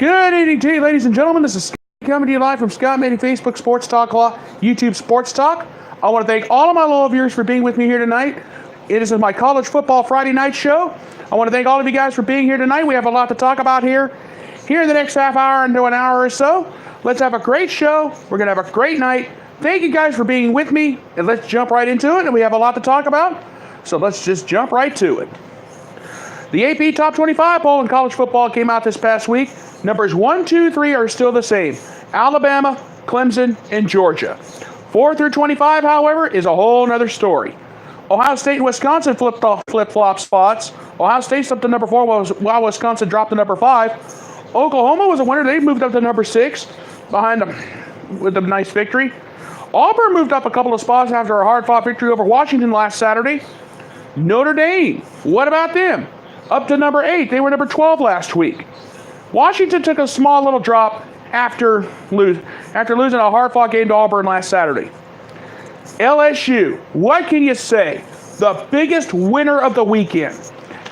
Good evening to you, ladies and gentlemen. This is Scott coming to you live from Scott Manning Facebook Sports Talk Law, YouTube Sports Talk. I want to thank all of my loyal viewers for being with me here tonight. It is my college football Friday night show. I want to thank all of you guys for being here tonight. We have a lot to talk about here in the next half hour into an hour or so. Let's have a great show. We're going to have a great night. Thank you guys for being with me, and let's jump right into it. And we have a lot to talk about, so let's just jump right to it. The AP Top 25 poll in college football came out this past week. Numbers 1, 2, 3 are still the same. Alabama, Clemson, and Georgia. 4 through 25, however, is a whole other story. Ohio State and Wisconsin flip-flop spots. Ohio State's up to number 4 while Wisconsin dropped to number 5. Oklahoma was a winner. They moved up to number 6 behind them with a nice victory. Auburn moved up a couple of spots after a hard-fought victory over Washington last Saturday. Notre Dame, what about them? Up to number 8. They were number 12 last week. Washington took a small little drop after losing a hard-fought game to Auburn last Saturday. LSU, what can you say? The biggest winner of the weekend.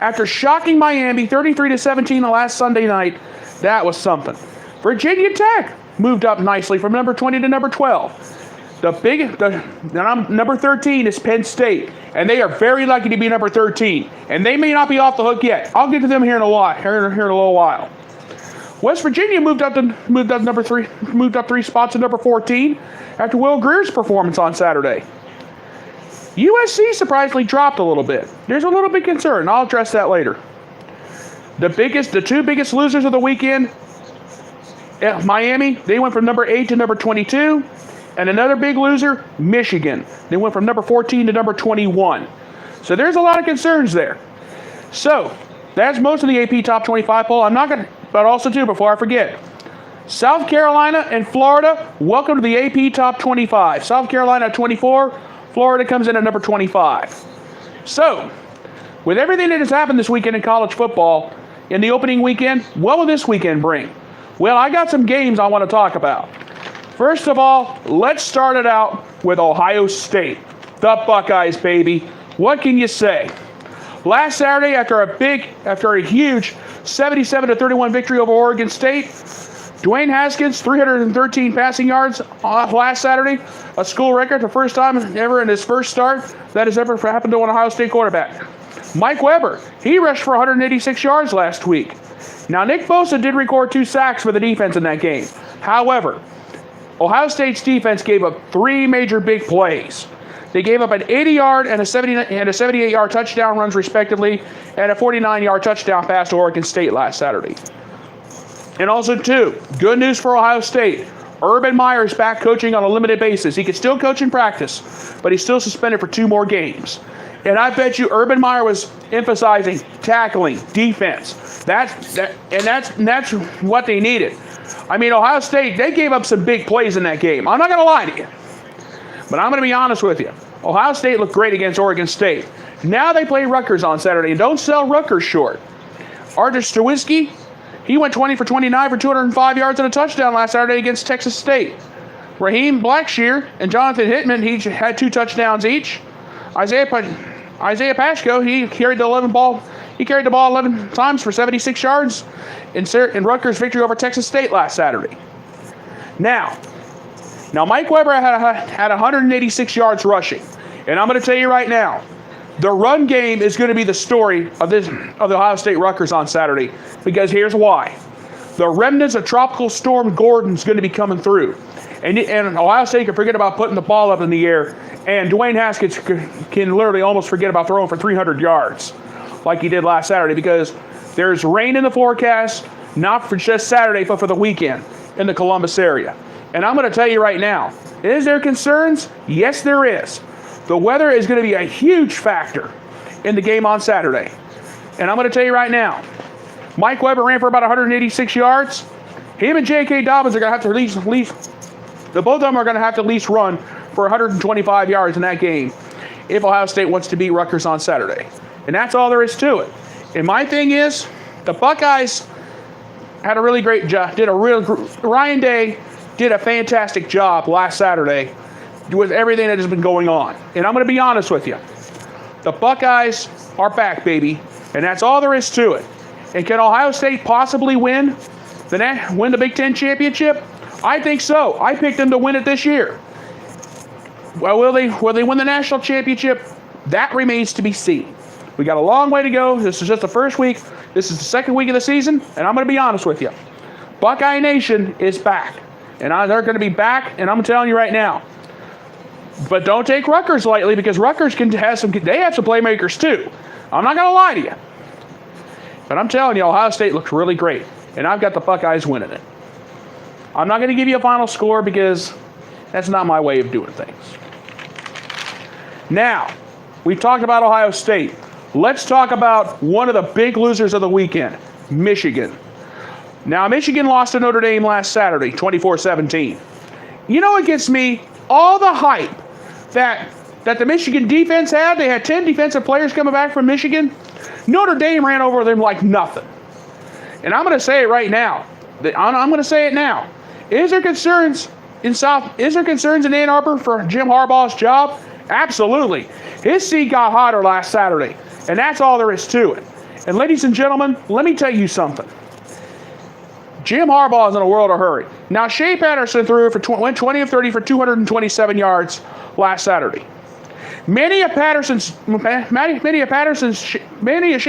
After shocking Miami 33-17 the last Sunday night, that was something. Virginia Tech moved up nicely from number 20 to number 12. Number 13 is Penn State, and they are very lucky to be number 13, and they may not be off the hook yet. I'll get to them here in a little while. West Virginia moved up 3 spots to number 14 after Will Greer's performance on Saturday. USC surprisingly dropped a little bit. There's a little bit of concern. I'll address that later. The two biggest losers of the weekend, Miami, they went from number 8 to number 22. And another big loser, Michigan. They went from number 14 to number 21. So there's a lot of concerns there. So that's most of the AP Top 25 poll. But also too, before I forget, South Carolina and Florida, welcome to the AP Top 25. South Carolina at 24, Florida comes in at number 25. So, with everything that has happened this weekend in college football, in the opening weekend, what will this weekend bring? Well, I got some games I want to talk about. First of all, let's start it out with Ohio State. The Buckeyes, baby. What can you say? Last Saturday, after a huge 77-31 victory over Oregon State, Dwayne Haskins, 313 passing yards last Saturday, a school record, the first time ever in his first start that has ever happened to an Ohio State quarterback. Mike Weber, he rushed for 186 yards last week. Now, Nick Bosa did record 2 sacks for the defense in that game. However, Ohio State's defense gave up 3 major big plays. They gave up an 80-yard and a 78-yard touchdown runs, respectively, and a 49-yard touchdown pass to Oregon State last Saturday. And also, too, good news for Ohio State. Urban Meyer is back coaching on a limited basis. He can still coach in practice, but he's still suspended for 2 more games. And I bet you Urban Meyer was emphasizing tackling, defense. That's what they needed. I mean, Ohio State, they gave up some big plays in that game. I'm not going to lie to you. But I'm going to be honest with you. Ohio State looked great against Oregon State. Now they play Rutgers on Saturday, and don't sell Rutgers short. Arthur Stawinski, he went 20 for 29 for 205 yards and a touchdown last Saturday against Texas State. Raheem Blackshear and Jonathan Hittman, he had 2 touchdowns each. Isaiah Pashko, he carried the ball 11 times for 76 yards in Rutgers' victory over Texas State last Saturday. Now Mike Weber had 186 yards rushing. And I'm going to tell you right now, the run game is going to be the story of the Ohio State Rutgers on Saturday. Because here's why. The remnants of Tropical Storm Gordon's going to be coming through. And Ohio State can forget about putting the ball up in the air. And Dwayne Haskins can literally almost forget about throwing for 300 yards like he did last Saturday, because there's rain in the forecast, not for just Saturday, but for the weekend in the Columbus area. And I'm going to tell you right now, is there concerns? Yes, there is. The weather is going to be a huge factor in the game on Saturday. And I'm going to tell you right now, Mike Weber ran for about 186 yards. Him and J.K. Dobbins are going to have to both of them are going to have to at least run for 125 yards in that game if Ohio State wants to beat Rutgers on Saturday. And that's all there is to it. And my thing is, the Buckeyes had a really great job. Ryan Day did a fantastic job last Saturday with everything that has been going on. And I'm going to be honest with you. The Buckeyes are back, baby. And that's all there is to it. And can Ohio State possibly win? win the Big Ten championship? I think so. I picked them to win it this year. Well, will they win the national championship? That remains to be seen. We got a long way to go. This is just the first week. This is the second week of the season, and I'm going to be honest with you. Buckeye Nation is back, and they're going to be back, and I'm telling you right now. But don't take Rutgers lightly, because Rutgers have some playmakers too. I'm not going to lie to you. But I'm telling you, Ohio State looks really great, and I've got the Buckeyes winning it. I'm not going to give you a final score because that's not my way of doing things. Now, we've talked about Ohio State. Let's talk about one of the big losers of the weekend, Michigan. Now, Michigan lost to Notre Dame last Saturday, 24-17. You know what gets me? All the hype that the Michigan defense had. They had 10 defensive players coming back from Michigan. Notre Dame ran over them like nothing. And I'm going to say it right now. I'm going to say it now. Is there concerns in Ann Arbor for Jim Harbaugh's job? Absolutely. His seat got hotter last Saturday, and that's all there is to it. And ladies and gentlemen, let me tell you something. Jim Harbaugh is in a world of hurry. Now, Shea Patterson went 20 of 30 for 227 yards last Saturday. Many of Shea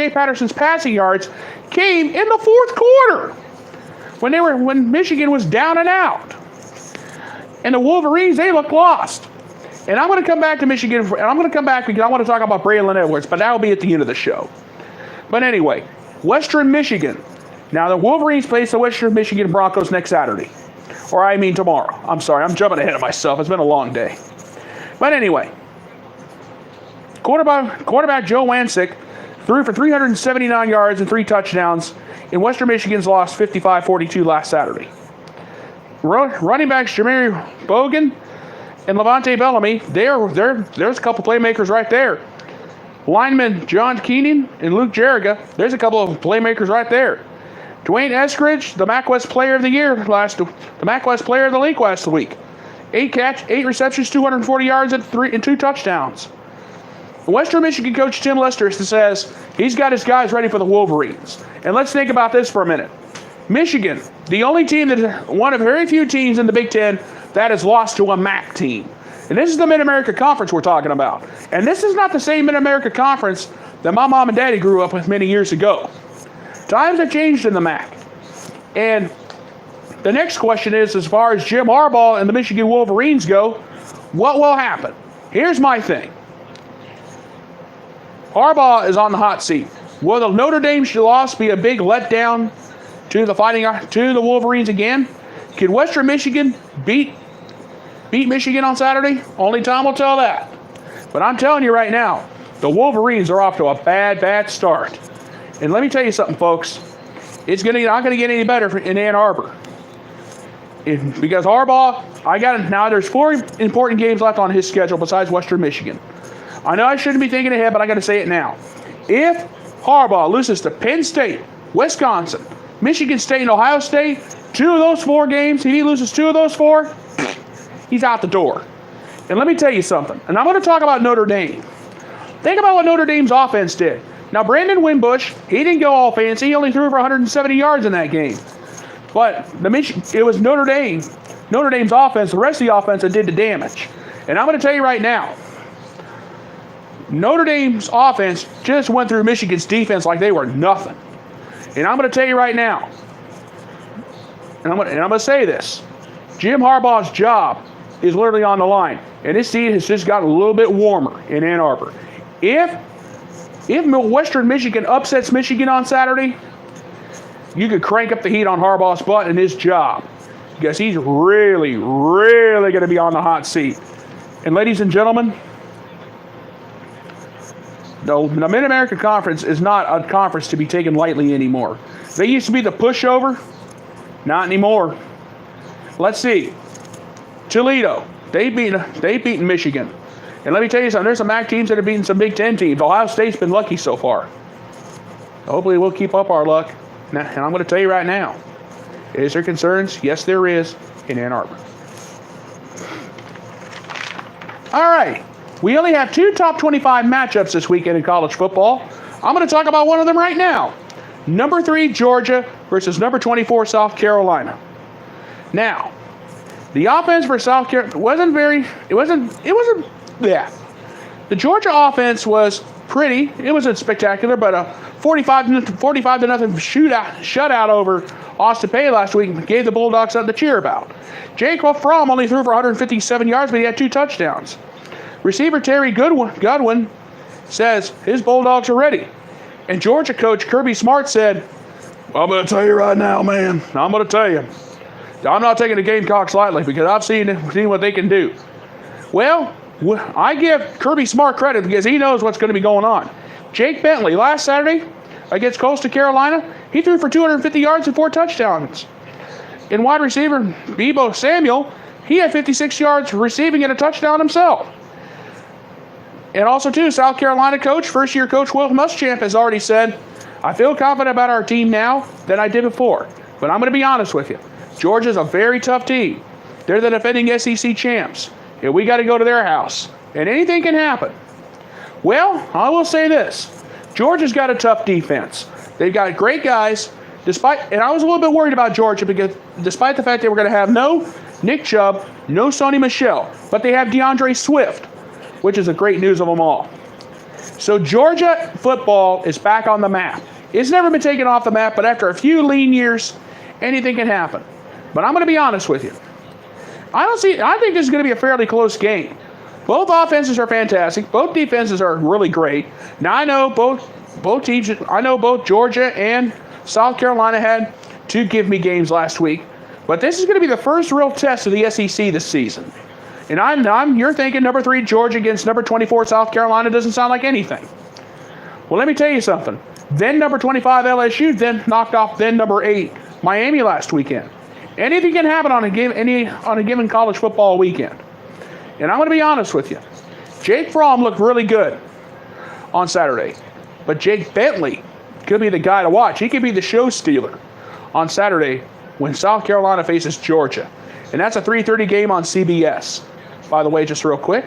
Patterson's passing yards came in the fourth quarter when Michigan was down and out. And the Wolverines, they looked lost. And I'm going to come back to Michigan, and I'm going to come back because I want to talk about Braylon Edwards, but that will be at the end of the show. But anyway, Western Michigan. Now, the Wolverines face the Western Michigan Broncos next Saturday. Or I mean tomorrow. I'm sorry, I'm jumping ahead of myself. It's been a long day. But anyway, quarterback Joe Wansick threw for 379 yards and 3 touchdowns in Western Michigan's loss 55-42 last Saturday. Running backs Jermaine Bogan and Levante Bellamy, there's a couple playmakers right there. Linemen John Keenan and Luke Jerriga, there's a couple of playmakers right there. Dwayne Eskridge, the MAC West Player of the Year the MAC West Player of the League last week. 8 receptions, 240 yards, and 2 touchdowns. Western Michigan coach Tim Lester says he's got his guys ready for the Wolverines. And let's think about this for a minute. Michigan, the only team one of very few teams in the Big Ten that has lost to a MAC team. And this is the Mid-America Conference we're talking about. And this is not the same Mid-America Conference that my mom and daddy grew up with many years ago. Times have changed in the MAC. And the next question is, as far as Jim Harbaugh and the Michigan Wolverines go, what will happen? Here's my thing. Harbaugh is on the hot seat. Will the Notre Dame loss be a big letdown to the Wolverines again? Can Western Michigan beat Michigan on Saturday? Only time will tell that. But I'm telling you right now, the Wolverines are off to a bad start. And let me tell you something, folks. It's not going to get any better in Ann Arbor. Because Harbaugh, now there's 4 important games left on his schedule besides Western Michigan. I know I shouldn't be thinking ahead, but I got to say it now. If Harbaugh loses to Penn State, Wisconsin, Michigan State, and Ohio State, 2 of those 4 games, if he loses 2 of those 4, he's out the door. And let me tell you something. And I'm going to talk about Notre Dame. Think about what Notre Dame's offense did. Now, Brandon Wimbush, he didn't go all fancy. He only threw for 170 yards in that game. But it was Notre Dame's offense, the rest of the offense, that did the damage. And I'm going to tell you right now, Notre Dame's offense just went through Michigan's defense like they were nothing. And I'm going to tell you right now, and I'm going to say this, Jim Harbaugh's job is literally on the line. And his seat has just gotten a little bit warmer in Ann Arbor. If Western Michigan upsets Michigan on Saturday, you could crank up the heat on Harbaugh's butt and his job. Because he's really, really going to be on the hot seat. And ladies and gentlemen, the Mid-America Conference is not a conference to be taken lightly anymore. They used to be the pushover. Not anymore. Let's see. Toledo, they've beaten Michigan. And let me tell you something, there's some MAC teams that have beaten some Big Ten teams. Ohio State's been lucky so far. Hopefully we'll keep up our luck. And I'm going to tell you right now, is there concerns? Yes, there is in Ann Arbor. All right. We only have 2 top 25 matchups this weekend in college football. I'm going to talk about one of them right now. Number 3 Georgia versus number 24 South Carolina. Now, the offense for South Carolina wasn't yeah. The Georgia offense was pretty. It wasn't spectacular, but a 45 to nothing shutout over Austin Peay last week gave the Bulldogs something to cheer about. Jake Fromm only threw for 157 yards, but he had 2 touchdowns. Receiver Terry Godwin says his Bulldogs are ready. And Georgia coach Kirby Smart said, I'm going to tell you right now, man. I'm going to tell you. I'm not taking the Gamecocks lightly because I've seen what they can do. Well, I give Kirby Smart credit because he knows what's going to be going on. Jake Bentley, last Saturday against Coastal Carolina, he threw for 250 yards and 4 touchdowns. In wide receiver, Bebo Samuel, he had 56 yards receiving and a touchdown himself. And also, too, South Carolina coach, first-year coach Will Muschamp has already said, I feel confident about our team now than I did before. But I'm going to be honest with you. Georgia's a very tough team. They're the defending SEC champs. And we got to go to their house. And anything can happen. Well, I will say this. Georgia's got a tough defense. They've got great guys. And I was a little bit worried about Georgia because despite the fact they were going to have no Nick Chubb, no Sony Michel, but they have DeAndre Swift, which is the great news of them all. So Georgia football is back on the map. It's never been taken off the map, but after a few lean years, anything can happen. But I'm going to be honest with you. I think this is going to be a fairly close game. Both offenses are fantastic. Both defenses are really great. Now I know both teams. I know both Georgia and South Carolina had 2 give me games last week, but this is going to be the first real test of the SEC this season. And you're thinking number 3 Georgia against number 24 South Carolina doesn't sound like anything. Well, let me tell you something. Then number 25 LSU then knocked off then number 8 Miami last weekend. Anything can happen on a given college football weekend. And I'm going to be honest with you. Jake Fromm looked really good on Saturday. But Jake Bentley could be the guy to watch. He could be the show stealer on Saturday when South Carolina faces Georgia. And that's a 3:30 game on CBS. By the way, just real quick.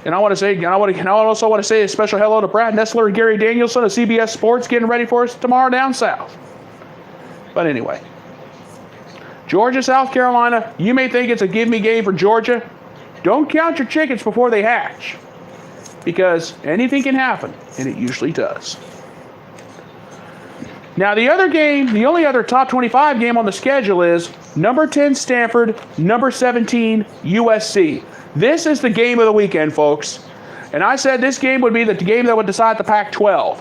And I also want to say a special hello to Brad Nessler and Gary Danielson of CBS Sports getting ready for us tomorrow down south. But anyway. Georgia, South Carolina, you may think it's a give-me game for Georgia. Don't count your chickens before they hatch. Because anything can happen, and it usually does. Now, the only other top 25 game on the schedule is number 10 Stanford, number 17 USC. This is the game of the weekend, folks. And I said this game would be the game that would decide the Pac-12.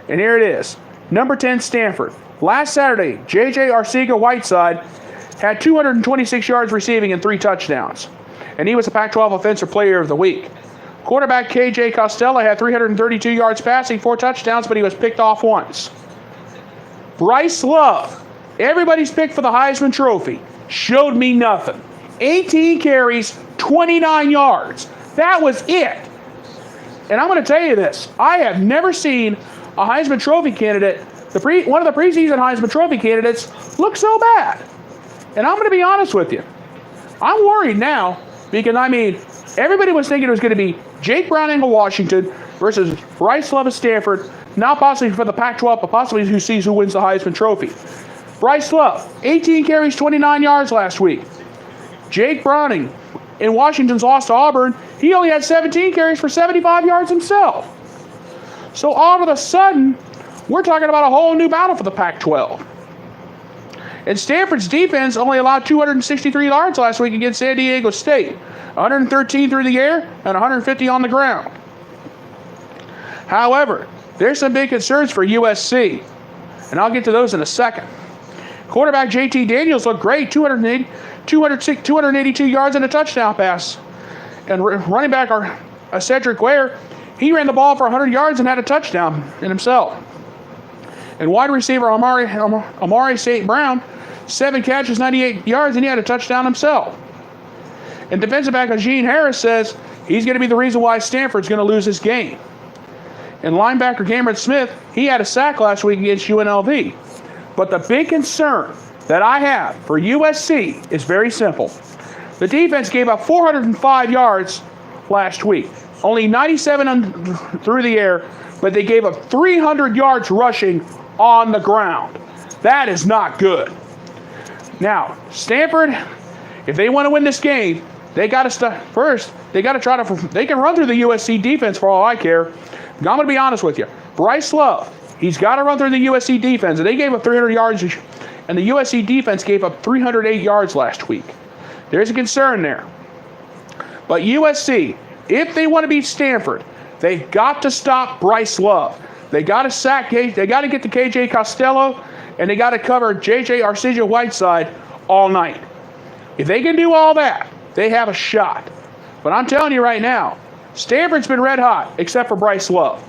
And here it is. Number 10 Stanford. Last Saturday, J.J. Arcega-Whiteside had 226 yards receiving and 3 touchdowns. And he was the Pac-12 Offensive Player of the Week. Quarterback K.J. Costello had 332 yards passing, 4 touchdowns, but he was picked off once. Bryce Love, everybody's pick for the Heisman Trophy, showed me nothing. 18 carries, 29 yards. That was it. And I'm going to tell you this. I have never seen a Heisman Trophy candidate, one of the preseason Heisman Trophy candidates, look so bad. And I'm going to be honest with you. I'm worried now because, everybody was thinking it was going to be Jake Browning of Washington versus Bryce Love of Stanford, not possibly for the Pac-12, but possibly who sees who wins the Heisman Trophy. Bryce Love, 18 carries, 29 yards last week. Jake Browning in Washington's loss to Auburn, he only had 17 carries for 75 yards himself. So all of a sudden, we're talking about a whole new battle for the Pac-12. And Stanford's defense only allowed 263 yards last week against San Diego State. 113 through the air and 150 on the ground. However, there's some big concerns for USC. And I'll get to those in a second. Quarterback JT Daniels looked great. 282 yards and a touchdown pass. And running back Cedric Ware, he ran the ball for 100 yards and had a touchdown in himself. And wide receiver Amari St. Brown, 7 catches, 98 yards, and he had a touchdown himself. And defensive back Gene Harris says he's going to be the reason why Stanford's going to lose this game. And linebacker Cameron Smith, he had a sack last week against UNLV. But the big concern that I have for USC is very simple. The defense gave up 405 yards last week. Only 97 through the air, but they gave up 300 yards rushing on the ground. That is not good. Now, Stanford, if they want to win this game, they got to start first. They got to try to. They can run through the USC defense for all I care. I'm going to be honest with you. Bryce Love, he's got to run through the USC defense, and they gave up 300 yards, and the USC defense gave up 308 yards last week. There's a concern there. But USC, if they want to beat Stanford, they've got to stop Bryce Love. They got to sack. They got to get to KJ Costello, and they got to cover JJ Arcega-Whiteside all night. If they can do all that, they have a shot. But I'm telling you right now, Stanford's been red hot, except for Bryce Love.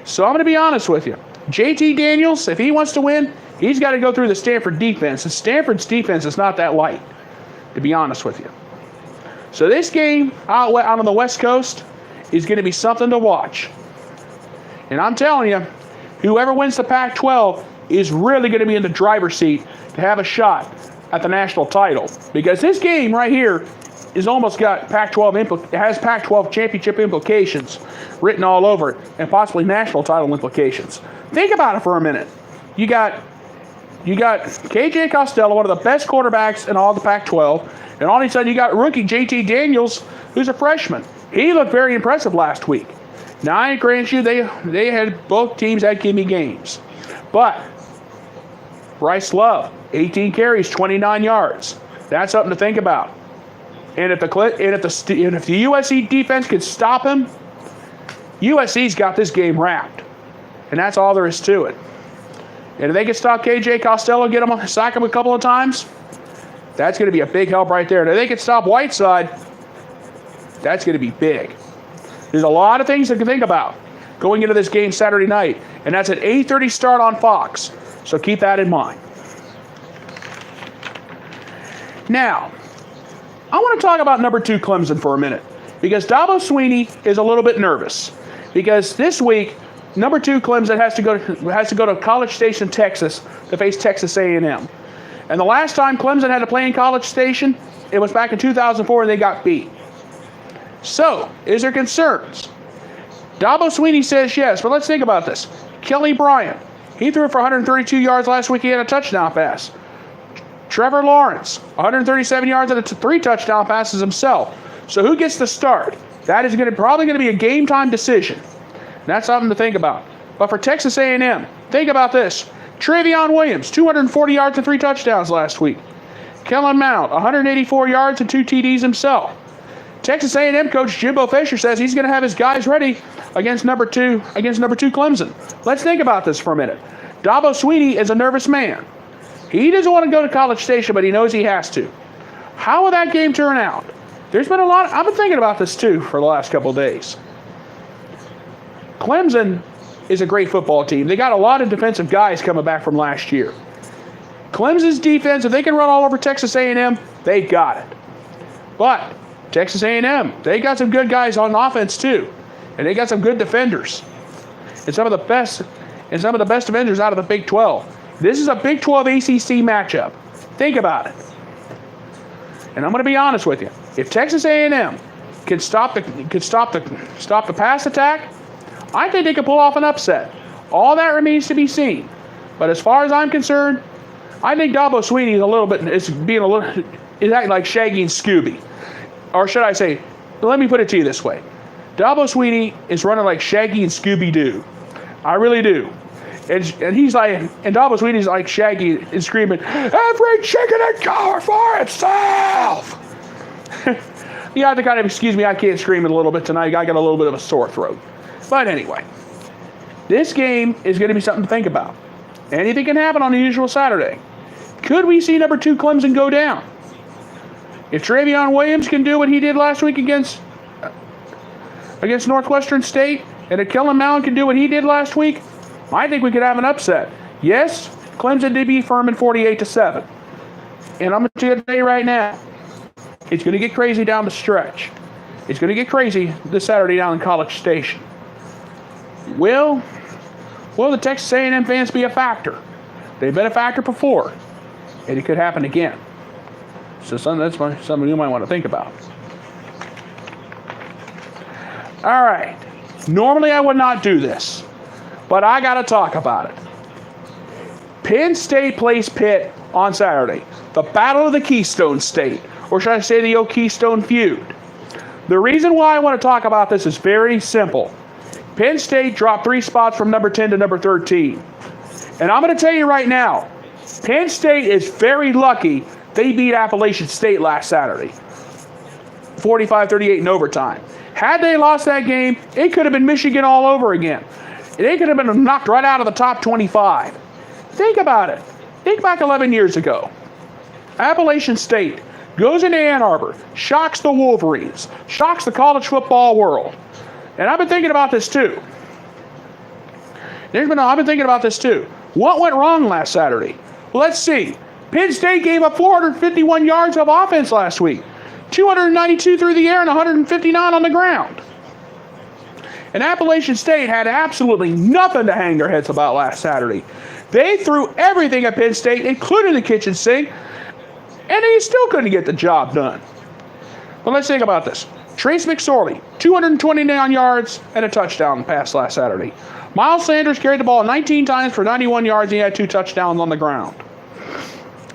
So I'm going to be honest with you. JT Daniels, if he wants to win, he's got to go through the Stanford defense. And Stanford's defense is not that light, to be honest with you. So this game out on the West Coast is going to be something to watch. And I'm telling you, whoever wins the Pac-12 is really going to be in the driver's seat to have a shot at the national title. Because this game right here is almost got Pac-12 it has Pac-12 championship implications written all over it, and possibly national title implications. Think about it for a minute. You got KJ Costello, one of the best quarterbacks in all the Pac-12, and all of a sudden you got rookie JT Daniels, who's a freshman. He looked very impressive last week. Now I grant you they had both teams had gimme games, but Bryce Love, 18 carries, 29 yards. That's something to think about. And if the USC defense can stop him, USC's got this game wrapped. And that's all there is to it. And if they can stop KJ Costello, sack him a couple of times, that's going to be a big help right there. And if they can stop Whiteside, that's going to be big. There's a lot of things to think about going into this game Saturday night. And that's an 8:30 start on Fox. So keep that in mind. Now, I want to talk about number 2 Clemson for a minute, because Dabo Swinney is a little bit nervous, because this week number 2 Clemson has to go to College Station, Texas, to face Texas A&M. And the last time Clemson had to play in College Station, it was back in 2004, and they got beat. So, is there concerns? Dabo Swinney says yes, but let's think about this. Kelly Bryant, he threw for 132 yards last week. He had a touchdown pass. Trevor Lawrence, 137 yards and 3 touchdown passes himself. So who gets the start? That is probably going to be a game-time decision. That's something to think about. But for Texas A&M, think about this. Travion Williams, 240 yards and 3 touchdowns last week. Kellen Mount, 184 yards and 2 TDs himself. Texas A&M coach Jimbo Fisher says he's going to have his guys ready against number 2 Clemson. Let's think about this for a minute. Dabo Swinney is a nervous man. He doesn't want to go to College Station, but he knows he has to. How will that game turn out? There's been I've been thinking about this too for the last couple of days. Clemson is a great football team. They got a lot of defensive guys coming back from last year. Clemson's defense, if they can run all over Texas A&M, they got it. But Texas A&M, they got some good guys on offense too. And they got some good defenders. And some of the best defenders out of the Big 12. This is a Big 12 ACC matchup. Think about it. And I'm going to be honest with you. If Texas A&M can stop the pass attack, I think they could pull off an upset. All that remains to be seen. But as far as I'm concerned, I think Dabo Swinney is acting like Shaggy and Scooby. Or should I say, let me put it to you this way. Dabo Swinney is running like Shaggy and Scooby-Doo. I really do. And he's like, and Dabo Swinney's like Shaggy and screaming, "Every chicken and go for itself!" You have to kind of excuse me, I can't scream it a little bit tonight. I got a little bit of a sore throat. But anyway, this game is going to be something to think about. Anything can happen on the usual Saturday. Could we see number 2 Clemson go down? If Travion Williams can do what he did last week against Northwestern State, and if Kellen Mount can do what he did last week, I think we could have an upset. Yes, Clemson did beat Furman 48-7. And I'm going to tell you right now, it's going to get crazy down the stretch. It's going to get crazy this Saturday down in College Station. Will the Texas A&M fans be a factor? They've been a factor before, and it could happen again. So that's something you might want to think about. All right. Normally I would not do this, but I got to talk about it. Penn State plays Pitt on Saturday. The Battle of the Keystone State, or should I say the old Keystone Feud. The reason why I want to talk about this is very simple. Penn State dropped 3 spots from number 10 to number 13. And I'm going to tell you right now, Penn State is very lucky they beat Appalachian State last Saturday. 45-38 in overtime. Had they lost that game, it could have been Michigan all over again. They could have been knocked right out of the top 25. Think about it. Think back 11 years ago. Appalachian State goes into Ann Arbor, shocks the Wolverines, shocks the college football world. And I've been thinking about this too. I've been thinking about this too. What went wrong last Saturday? Well, let's see. Penn State gave up 451 yards of offense last week. 292 through the air and 159 on the ground. And Appalachian State had absolutely nothing to hang their heads about last Saturday. They threw everything at Penn State, including the kitchen sink, and they still couldn't get the job done. But let's think about this. Trace McSorley, 229 yards and a touchdown pass last Saturday. Miles Sanders carried the ball 19 times for 91 yards and he had 2 touchdowns on the ground.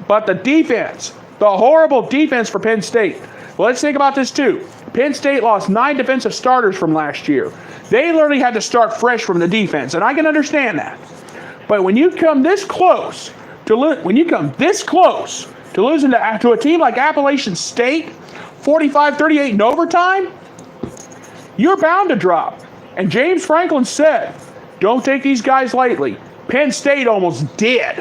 But the defense, the horrible defense for Penn State. Well, let's think about this too. Penn State lost 9 defensive starters from last year. They literally had to start fresh from the defense, and I can understand that. But when you come this close to losing to a team like Appalachian State, 45-38 in overtime, you're bound to drop. And James Franklin said, don't take these guys lightly. Penn State almost did.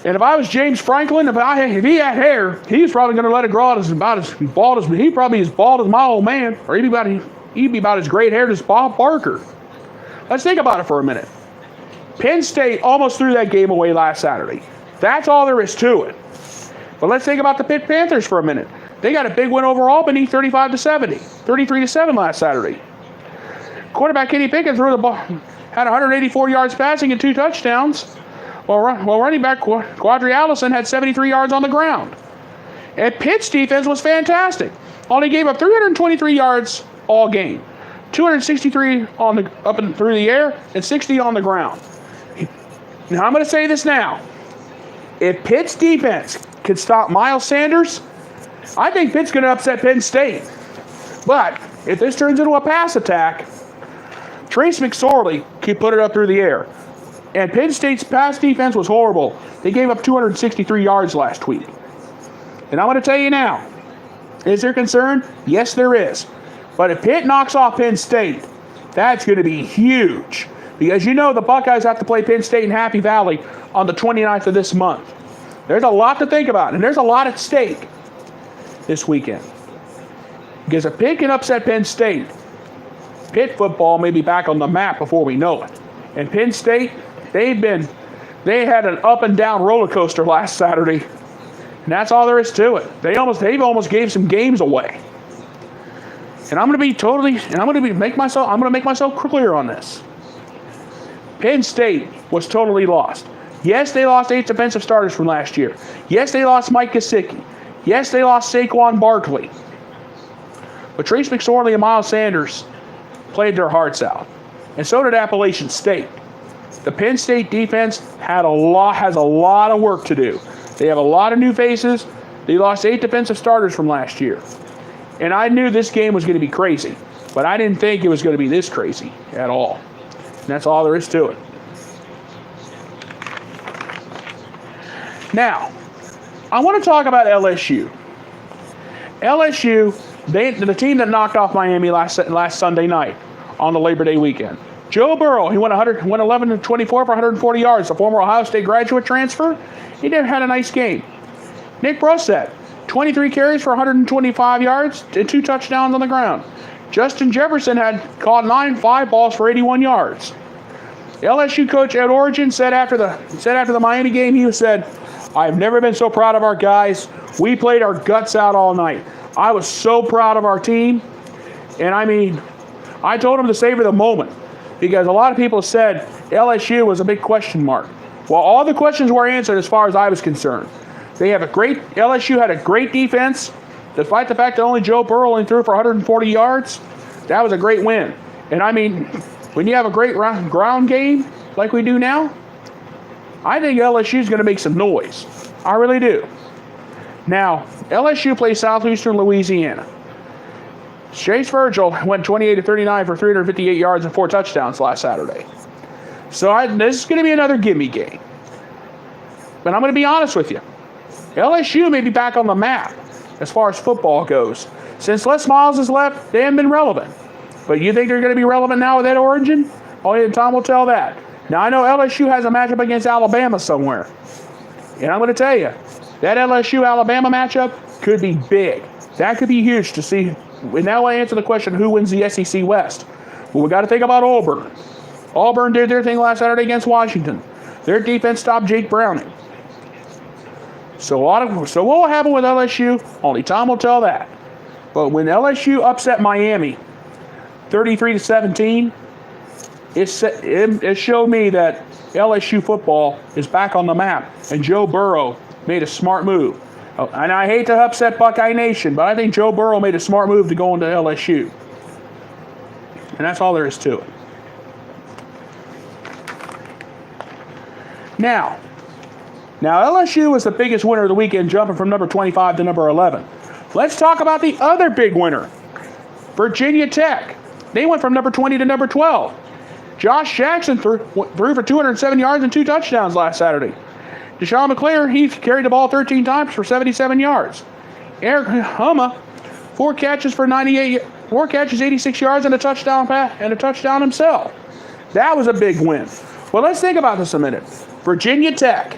And if I was James Franklin, if he had hair, he was probably going to let it grow out about as bald as he probably as bald as my old man, or he'd be about as gray haired as Bob Barker. Let's think about it for a minute. Penn State almost threw that game away last Saturday. That's all there is to it. But let's think about the Pitt Panthers for a minute. They got a big win over Albany, 35-70, 33-7 last Saturday. Quarterback Kenny Pickett threw the ball, had 184 yards passing and 2 touchdowns. While running back Quadri Allison had 73 yards on the ground. And Pitt's defense was fantastic. Only gave up 323 yards all game. 263 up and through the air and 60 on the ground. Now I'm going to say this now. If Pitt's defense can stop Miles Sanders, I think Pitt's going to upset Penn State. But if this turns into a pass attack, Trace McSorley can put it up through the air. And Penn State's pass defense was horrible. They gave up 263 yards last week. And I'm going to tell you now, is there concern? Yes, there is. But if Pitt knocks off Penn State, that's going to be huge. Because you know the Buckeyes have to play Penn State in Happy Valley on the 29th of this month. There's a lot to think about, and there's a lot at stake this weekend. Because if Pitt can upset Penn State, Pitt football may be back on the map before we know it. And Penn State, they had an up and down roller coaster last Saturday, and that's all there is to it. They've almost gave some games away. And I'm going to make myself clear on this. Penn State was totally lost. Yes, they lost 8 defensive starters from last year. Yes, they lost Mike Gesicki. Yes, they lost Saquon Barkley. But Trace McSorley and Miles Sanders played their hearts out, and so did Appalachian State. The Penn State defense has a lot of work to do. They have a lot of new faces. They lost 8 defensive starters from last year. And I knew this game was going to be crazy, but I didn't think it was going to be this crazy at all. And that's all there is to it. Now, I want to talk about LSU. LSU, the team that knocked off Miami last Sunday night on the Labor Day weekend. Joe Burrow, he went 11-24 for 140 yards. The former Ohio State graduate transfer, he had a nice game. Nick Brissett, 23 carries for 125 yards and 2 touchdowns on the ground. Justin Jefferson had caught 5 balls for 81 yards. LSU coach Ed Orgeron said after the Miami game, he said, "I've never been so proud of our guys. We played our guts out all night. I was so proud of our team." And I told him to savor the moment because a lot of people said LSU was a big question mark. Well, all the questions were answered as far as I was concerned. LSU had a great defense. Despite the fact that only Joe Burrow only threw for 140 yards, that was a great win. And when you have a great ground game like we do now, I think LSU is going to make some noise. I really do. Now, LSU plays Southeastern Louisiana. Chase Virgil went 28-39 for 358 yards and 4 touchdowns last Saturday. So this is going to be another gimme game. But I'm going to be honest with you. LSU may be back on the map as far as football goes. Since Les Miles has left, they haven't been relevant. But you think they're going to be relevant now with Ed Origin? Only time will tell that. Now, I know LSU has a matchup against Alabama somewhere. And I'm going to tell you, that LSU-Alabama matchup could be big. That could be huge to see. And that will answer the question, who wins the SEC West? Well, we got to think about Auburn. Auburn did their thing last Saturday against Washington. Their defense stopped Jake Browning. So what will happen with LSU? Only time will tell that. But when LSU upset Miami 33-17, it showed me that LSU football is back on the map, and Joe Burrow made a smart move. And I hate to upset Buckeye Nation, but I think Joe Burrow made a smart move to go into LSU. And that's all there is to it. Now LSU was the biggest winner of the weekend, jumping from number 25 to number 11. Let's talk about the other big winner, Virginia Tech. They went from number 20 to number 12. Josh Jackson threw for 207 yards and 2 touchdowns last Saturday. Deshaun McClair, he carried the ball 13 times for 77 yards. Eric Huma, 4 catches, 86 yards, and a touchdown himself. That was a big win. Well, let's think about this a minute. Virginia Tech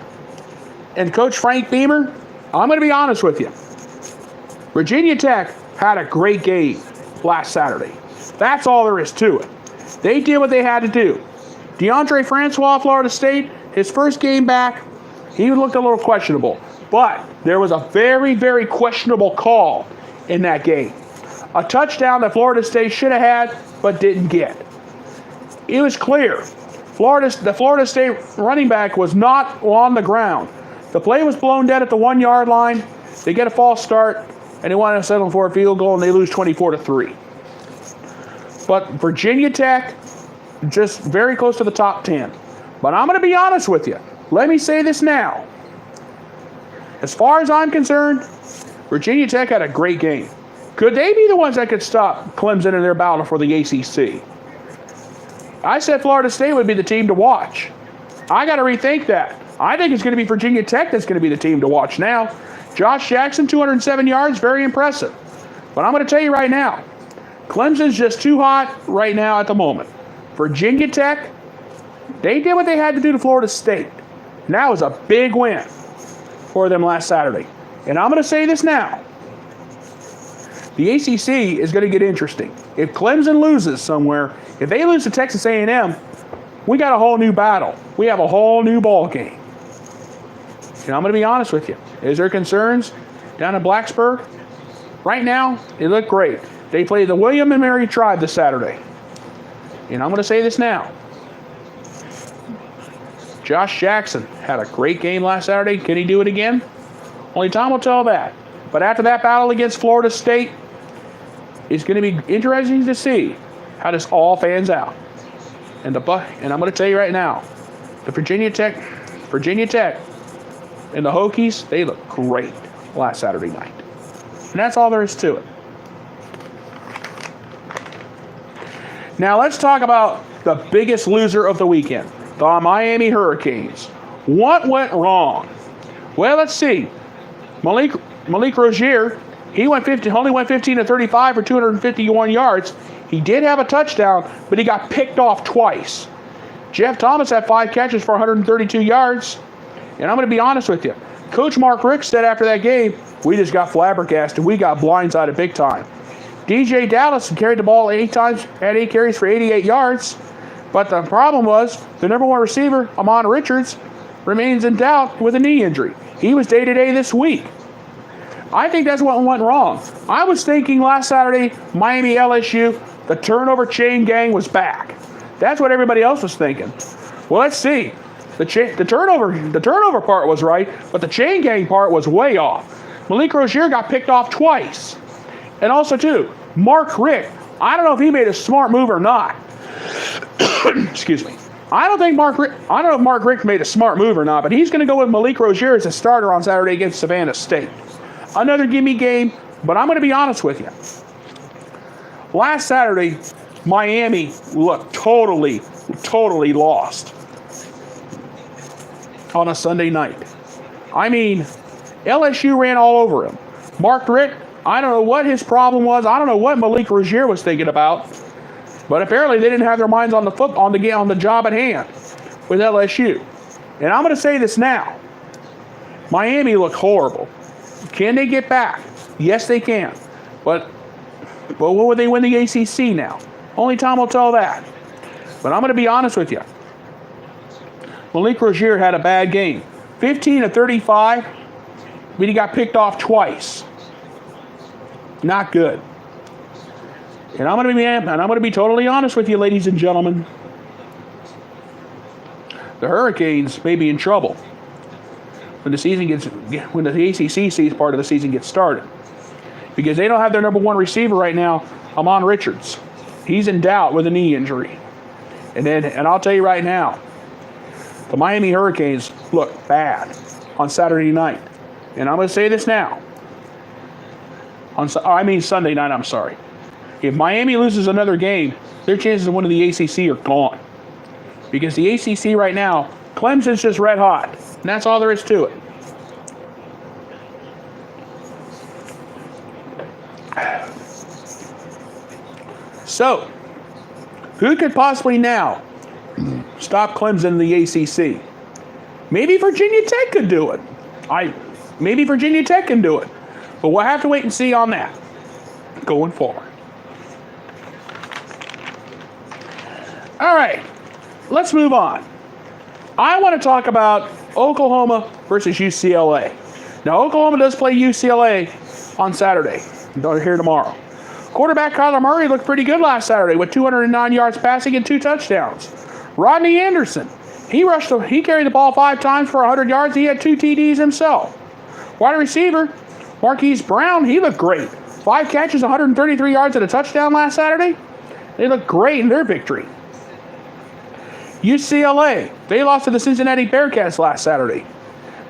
and Coach Frank Beamer, I'm going to be honest with you. Virginia Tech had a great game last Saturday. That's all there is to it. They did what they had to do. DeAndre Francois, Florida State, his first game back, he looked a little questionable. But there was a very, very questionable call in that game. A touchdown that Florida State should have had but didn't get. It was clear. The Florida State running back was not on the ground. The play was blown dead at the 1-yard line. They get a false start, and they want to settle for a field goal, and they lose 24-3. But Virginia Tech, just very close to the top 10. But I'm going to be honest with you. Let me say this now. As far as I'm concerned, Virginia Tech had a great game. Could they be the ones that could stop Clemson in their battle for the ACC? I said Florida State would be the team to watch. I got to rethink that. I think it's going to be Virginia Tech that's going to be the team to watch now. Josh Jackson, 207 yards, very impressive. But I'm going to tell you right now, Clemson's just too hot right now at the moment. Virginia Tech, they did what they had to do to Florida State. And that was a big win for them last Saturday. And I'm going to say this now. The ACC is going to get interesting. If Clemson loses somewhere, if they lose to Texas A&M, we got a whole new battle. We have a whole new ball game. And I'm going to be honest with you. Is there concerns down in Blacksburg? Right now, they look great. They play the William and Mary Tribe this Saturday. And I'm going to say this now. Josh Jackson had a great game last Saturday. Can he do it again? Only time will tell that. But after that battle against Florida State, it's going to be interesting to see how this all fans out. And I'm going to tell you right now, the Virginia Tech and the Hokies, they look great last Saturday night. And that's all there is to it. Now let's talk about the biggest loser of the weekend, the Miami Hurricanes. What went wrong? Well, let's see. Malik Rozier, he only went 15-35 for 251 yards. He did have a touchdown, but he got picked off twice. Jeff Thomas had 5 catches for 132 yards. And I'm going to be honest with you. Coach Mark Rick said after that game, we just got flabbergasted. We got blindsided big time. DJ Dallas carried the ball 8 times, had 8 carries for 88 yards. But the problem was the number 1 receiver, Amon Richards, remains in doubt with a knee injury. He was day-to-day this week. I think that's what went wrong. I was thinking last Saturday, Miami LSU, the turnover chain gang was back. That's what everybody else was thinking. Well, let's see. The turnover part was right, but the chain gang part was way off. Malik Rozier got picked off twice. And also, too, Mark Rick, I don't know if he made a smart move or not. Excuse me. I don't know if Mark Richt made a smart move or not, but he's going to go with Malik Rozier as a starter on Saturday against Savannah State. Another gimme game, but I'm going to be honest with you. Last Saturday, Miami looked totally lost on a Sunday night. I mean, LSU ran all over him. Mark Richt, I don't know what his problem was. I don't know what Malik Rozier was thinking about. But apparently they didn't have their minds on the job at hand with LSU. And I'm going to say this now. Miami looked horrible. Can they get back? Yes, they can. But will they win the ACC now? Only time will tell that. But I'm going to be honest with you. Malik Rozier had a bad game. 15 of 35, but he got picked off twice. Not good. And I'm going to be totally honest with you, ladies and gentlemen. The Hurricanes may be in trouble when the ACC part of the season gets started, because they don't have their number one receiver right now, Amon Richards. He's in doubt with a knee injury. And I'll tell you right now, the Miami Hurricanes look bad on Saturday night. And I'm going to say this now. Sunday night, I'm sorry. If Miami loses another game, their chances of winning the ACC are gone. Because the ACC right now, Clemson's just red hot. And that's all there is to it. So, who could possibly now stop Clemson in the ACC? Maybe Virginia Tech could do it. Maybe Virginia Tech can do it. But we'll have to wait and see on that going forward. All right, let's move on. I want to talk about Oklahoma versus UCLA. Now, Oklahoma does play UCLA on Saturday. Don't hear tomorrow. Quarterback Kyler Murray looked pretty good last Saturday with 209 yards passing and 2 touchdowns. Rodney Anderson, he carried the ball 5 times for 100 yards. He had 2 TDs himself. Wide receiver Marquise Brown, he looked great. 5 catches, 133 yards and a touchdown last Saturday. They looked great in their victory. UCLA, they lost to the Cincinnati Bearcats last Saturday.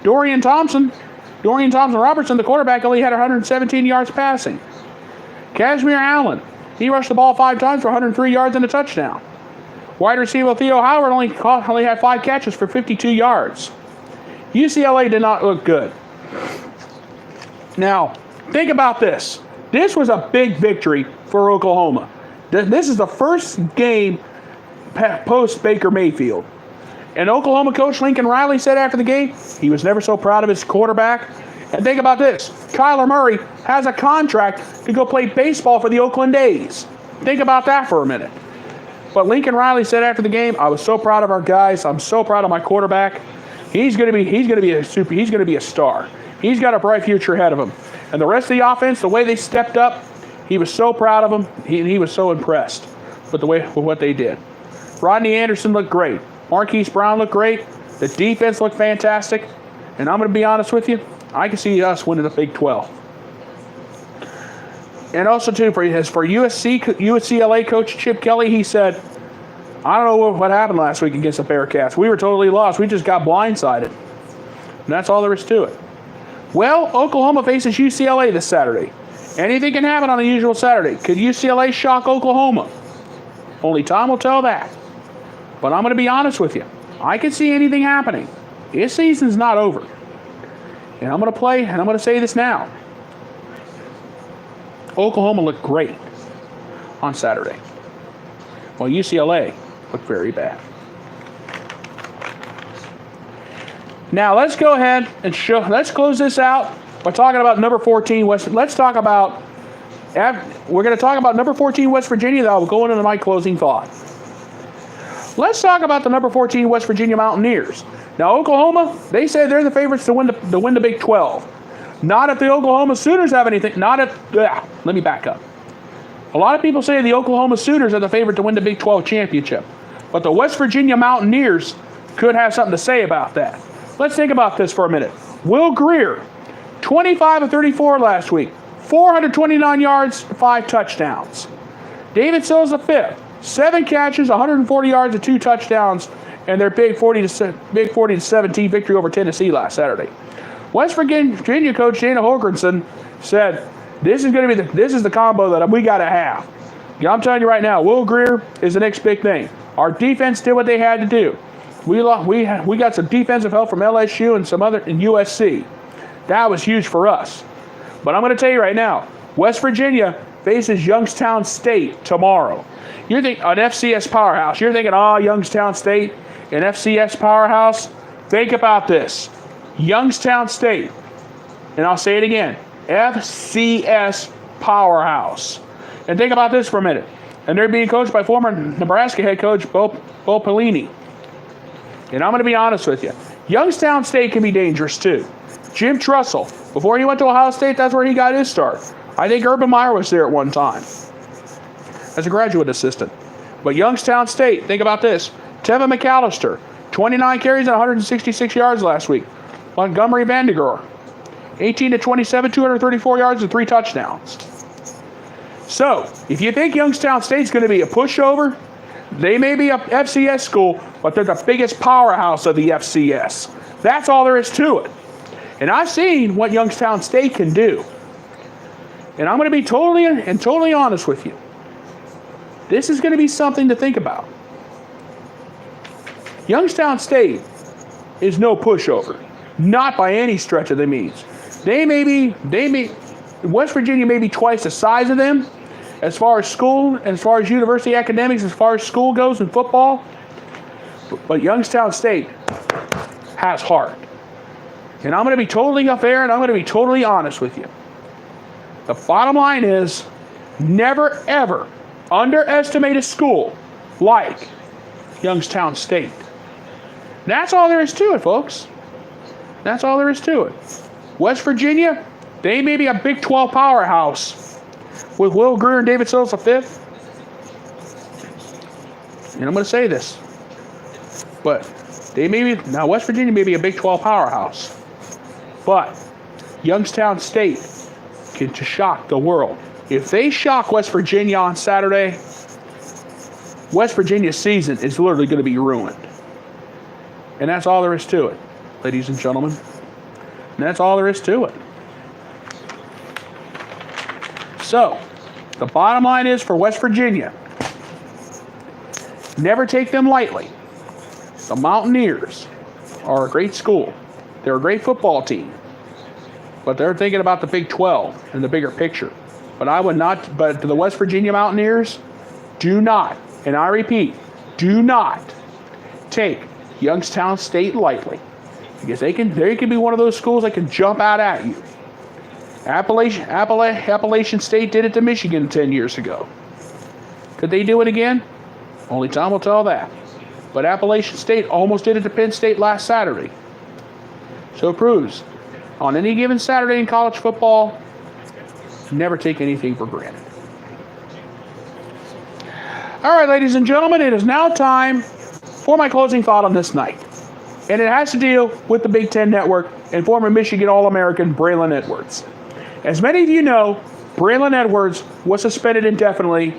Dorian Thompson Robertson, the quarterback, only had 117 yards passing. Kashmir Allen, he rushed the ball 5 times for 103 yards and a touchdown. Wide receiver Theo Howard only had 5 catches for 52 yards. UCLA did not look good. Now, think about this. This was a big victory for Oklahoma. This is the first game post Baker Mayfield. And Oklahoma coach Lincoln Riley said after the game, he was never so proud of his quarterback. And think about this. Kyler Murray has a contract to go play baseball for the Oakland A's. Think about that for a minute. But Lincoln Riley said after the game, I was so proud of our guys. I'm so proud of my quarterback. He's going to be a star. He's got a bright future ahead of him. And the rest of the offense, the way they stepped up, he was so proud of them. He was so impressed with what they did. Rodney Anderson looked great. Marquise Brown looked great. The defense looked fantastic. And I'm going to be honest with you, I can see us winning the Big 12. And also, too, for UCLA coach Chip Kelly, he said, I don't know what happened last week against the Bearcats. We were totally lost. We just got blindsided. And that's all there is to it. Well, Oklahoma faces UCLA this Saturday. Anything can happen on a usual Saturday. Could UCLA shock Oklahoma? Only time will tell that. But I'm going to be honest with you. I can see anything happening. This season's not over. And I'm going to say this now. Oklahoma looked great on Saturday. Well, UCLA looked very bad. Now, let's go ahead and let's close this out by talking about number 14 West. We're going to talk about number 14 West Virginia, though. We'll go into my closing thought. Let's talk about the number 14 West Virginia Mountaineers. Now, Oklahoma, they say they're the favorites to win the Big 12. Not if the Oklahoma Sooners have anything. Let me back up. A lot of people say the Oklahoma Sooners are the favorite to win the Big 12 championship. But the West Virginia Mountaineers could have something to say about that. Let's think about this for a minute. Will Greer, 25 of 34 last week, 429 yards, 5 touchdowns. David Sills V, 7 catches, 140 yards, and 2 touchdowns. and their big 40-17 victory over Tennessee last Saturday. West Virginia coach Dana Holgrenson said, "This is going to be this is the combo that we got to have." Yeah, I'm telling you right now, Will Grier is the next big thing. Our defense did what they had to do. We got some defensive help from LSU and some other in USC. That was huge for us. But I'm going to tell you right now, West Virginia faces Youngstown State tomorrow. You're thinking an FCS powerhouse. You're thinking, oh, Youngstown State, an FCS powerhouse. Think about this. Youngstown State, and I'll say it again, FCS powerhouse. And think about this for a minute. And they're being coached by former Nebraska head coach Bo Pelini. And I'm going to be honest with you. Youngstown State can be dangerous too. Jim Trussell, before he went to Ohio State, that's where he got his start. I think Urban Meyer was there at one time as a graduate assistant. But Youngstown State, think about this. Tevin McAllister, 29 carries and 166 yards last week. Montgomery Vandergor, 18-27, 234 yards and 3 touchdowns. So, if you think Youngstown State's going to be a pushover, they may be a FCS school, but they're the biggest powerhouse of the FCS. That's all there is to it. And I've seen what Youngstown State can do. And I'm going to be totally honest with you. This is going to be something to think about. Youngstown State is no pushover. Not by any stretch of the means. West Virginia may be twice the size of them as far as school, and as far as university academics, as far as school goes in football. But Youngstown State has heart. And I'm going to be totally fair and I'm going to be totally honest with you. The bottom line is, never ever underestimate a school like Youngstown State. That's all there is to it, folks. That's all there is to it. West Virginia, they may be a Big 12 powerhouse with Will Grier and David Sills V. And I'm going to say this, but West Virginia may be a Big 12 powerhouse, but Youngstown State can shock the world. If they shock West Virginia on Saturday, West Virginia's season is literally going to be ruined. And that's all there is to it, ladies and gentlemen. And that's all there is to it. So, the bottom line is for West Virginia, never take them lightly. The Mountaineers are a great school. They're a great football team. But they're thinking about the Big 12 and the bigger picture. But to the West Virginia Mountaineers, do not, and I repeat, do not take Youngstown State lightly. Because they can be one of those schools that can jump out at you. Appalachian State did it to Michigan 10 years ago. Could they do it again? Only time will tell that. But Appalachian State almost did it to Penn State last Saturday. So it proves, on any given Saturday in college football, never take anything for granted. All right, ladies and gentlemen, it is now time for my closing thought on this night. And it has to deal with the Big Ten Network and former Michigan All-American Braylon Edwards. As many of you know, Braylon Edwards was suspended indefinitely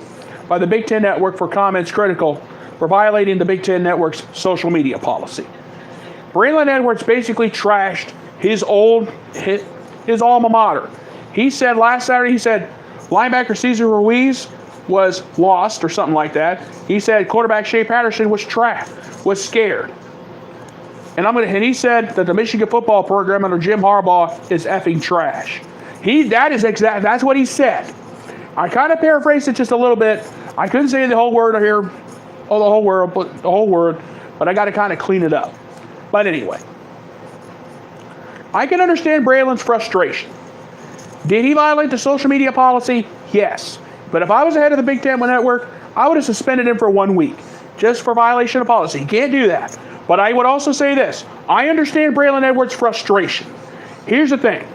by the Big Ten Network for comments critical for violating the Big Ten Network's social media policy. Braylon Edwards basically trashed his alma mater. He said last Saturday, linebacker Cesar Ruiz was lost or something like that. He said quarterback Shea Patterson was scared. And he said that the Michigan football program under Jim Harbaugh is effing trash. That's what he said. I kind of paraphrased it just a little bit. I couldn't say the whole word here, the whole word, but I got to kind of clean it up. But anyway, I can understand Braylon's frustration. Did he violate the social media policy? Yes. But if I was the head of the Big Ten Network, I would have suspended him for 1 week just for violation of policy. He can't do that. But I would also say this. I understand Braylon Edwards' frustration. Here's the thing.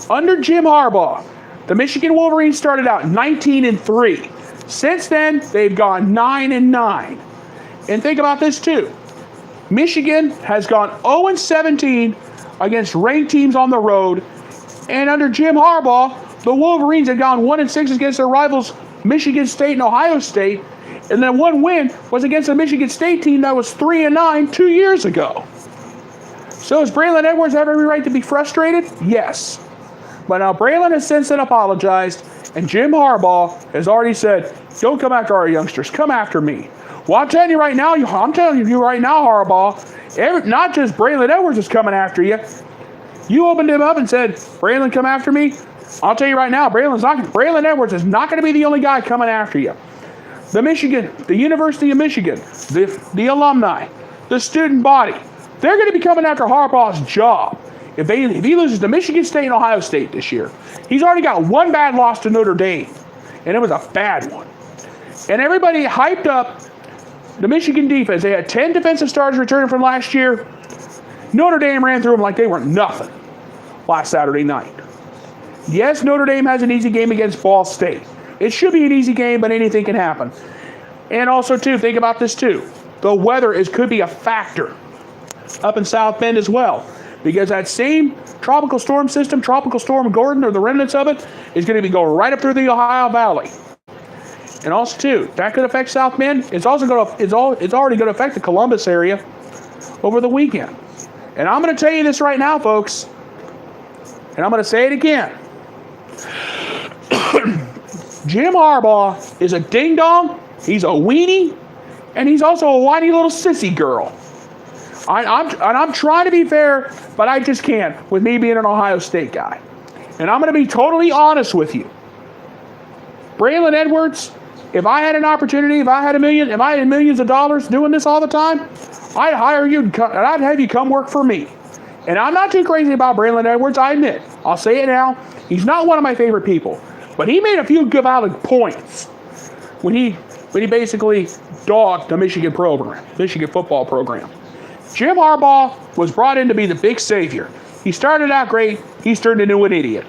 Under Jim Harbaugh, the Michigan Wolverines started out 19-3. Since then, they've gone 9-9. And think about this too. Michigan has gone 0-17 against ranked teams on the road. And under Jim Harbaugh, the Wolverines have gone 1-6 against their rivals Michigan State and Ohio State. And then one win was against the Michigan State team that was 3-9 2 years ago. So has Braylon Edwards have every right to be frustrated? Yes. But now Braylon has since then apologized, and Jim Harbaugh has already said, don't come after our youngsters, come after me. Well, I'm telling you right now, Harbaugh, not just Braylon Edwards is coming after you. You opened him up and said, Braylon, come after me. I'll tell you right now, Braylon Edwards is not going to be the only guy coming after you. The University of Michigan, the alumni, the student body, they're going to be coming after Harbaugh's job. If he loses to Michigan State and Ohio State this year, he's already got one bad loss to Notre Dame, and it was a bad one. And everybody hyped up the Michigan defense. They had 10 defensive starters returning from last year. Notre Dame ran through them like they were nothing last Saturday night. Yes, Notre Dame has an easy game against Ball State. It should be an easy game, but anything can happen. And also, too, think about this, too. The weather could be a factor up in South Bend as well, because that same tropical storm system, Tropical Storm Gordon, or the remnants of it, is going to be going right up through the Ohio Valley. And also, too, that could affect South Bend. It's already going to affect the Columbus area over the weekend. And I'm going to tell you this right now, folks, and I'm going to say it again. Jim Harbaugh is a ding-dong, he's a weenie, and he's also a whiny little sissy girl. I'm trying to be fair, but I just can't with me being an Ohio State guy. And I'm going to be totally honest with you. Braylon Edwards, if I had an opportunity, if I had millions of dollars doing this all the time, I'd hire you and I'd have you come work for me. And I'm not too crazy about Braylon Edwards, I admit. I'll say it now. He's not one of my favorite people. But he made a few good valid points when he basically dogged the Michigan football program. Jim Harbaugh was brought in to be the big savior. He started out great. He's turned into an idiot.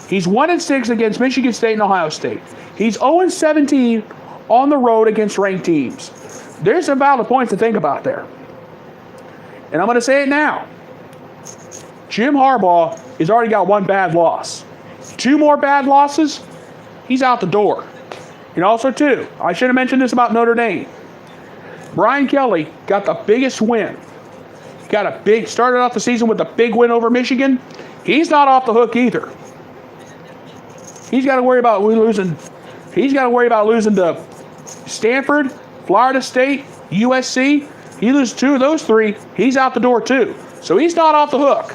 He's 1-6 against Michigan State and Ohio State. He's 0-17 on the road against ranked teams. There's some valid points to think about there. And I'm going to say it now. Jim Harbaugh has already got one bad loss. 2 more bad losses, he's out the door. And also, too, I should have mentioned this about Notre Dame. Brian Kelly got the biggest win. Started off the season with a big win over Michigan. He's not off the hook either. He's got to worry about losing to Stanford, Florida State, USC. He loses 2 of those 3, he's out the door too. So he's not off the hook.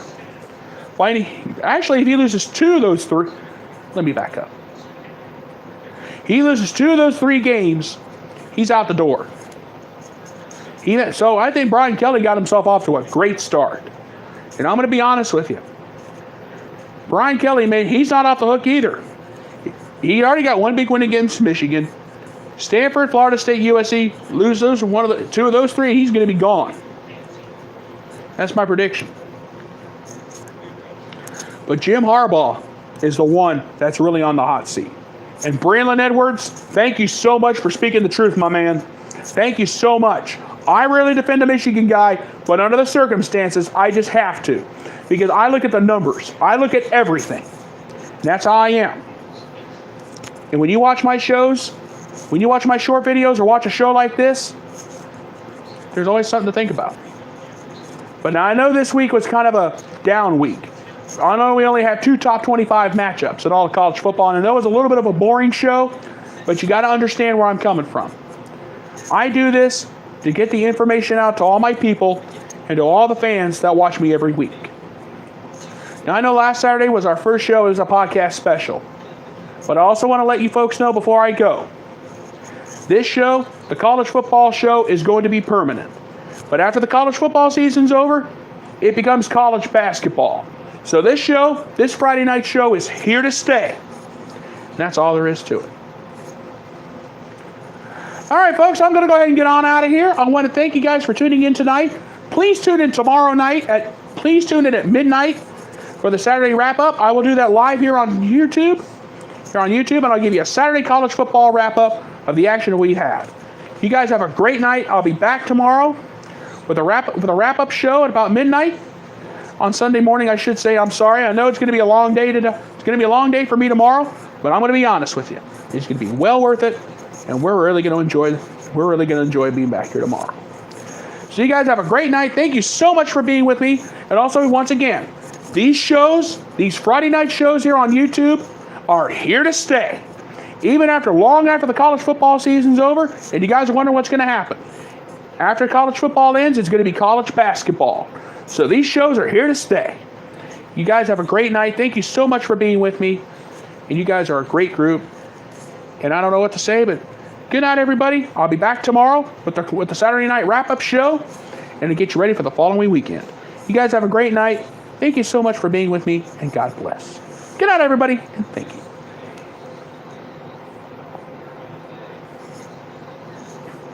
Actually, if he loses 2 of those 3, let me back up. He loses 2 of those 3 games, he's out the door. So I think Brian Kelly got himself off to a great start. And I'm going to be honest with you. Brian Kelly, he's not off the hook either. He already got one big win against Michigan. Stanford, Florida State, USC, lose those 2 of those 3, he's going to be gone. That's my prediction. But Jim Harbaugh is the one that's really on the hot seat. And Braylon Edwards, thank you so much for speaking the truth, my man. Thank you so much. I rarely defend a Michigan guy, but under the circumstances, I just have to. Because I look at the numbers. I look at everything. And that's how I am. And when you watch my shows, when you watch my short videos or watch a show like this, there's always something to think about. But now I know this week was kind of a down week. I know we only had 2 top 25 matchups in all of college football, and I know it was a little bit of a boring show, but you got to understand where I'm coming from. I do this to get the information out to all my people and to all the fans that watch me every week. Now, I know last Saturday was our first show as a podcast special, but I also want to let you folks know before I go. This show, the college football show, is going to be permanent. But after the college football season's over, it becomes college basketball. So this show, this Friday night show, is here to stay. And that's all there is to it. All right, folks, I'm going to go ahead and get on out of here. I want to thank you guys for tuning in tonight. Please tune in tomorrow night. Please tune in at midnight for the Saturday wrap-up. I will do that live here on YouTube. And I'll give you a Saturday college football wrap-up of the action we had. You guys have a great night. I'll be back tomorrow with a wrap-up show at about midnight. On Sunday morning, I should say. I'm sorry. I know it's going to be a long day today. It's going to be a long day for me tomorrow, but I'm going to be honest with you. It's going to be well worth it, and we're really going to enjoy we're really going to enjoy being back here tomorrow. So you guys have a great night. Thank you so much for being with me. And also, once again, these shows, these Friday night shows here on YouTube are here to stay. Even long after the college football season's over, and you guys are wondering what's going to happen. After college football ends, it's going to be college basketball. So these shows are here to stay. You guys have a great night. Thank you so much for being with me. And you guys are a great group. And I don't know what to say, but good night, everybody. I'll be back tomorrow with the Saturday night wrap-up show and to get you ready for the following weekend. You guys have a great night. Thank you so much for being with me, and God bless. Good night, everybody, and thank you.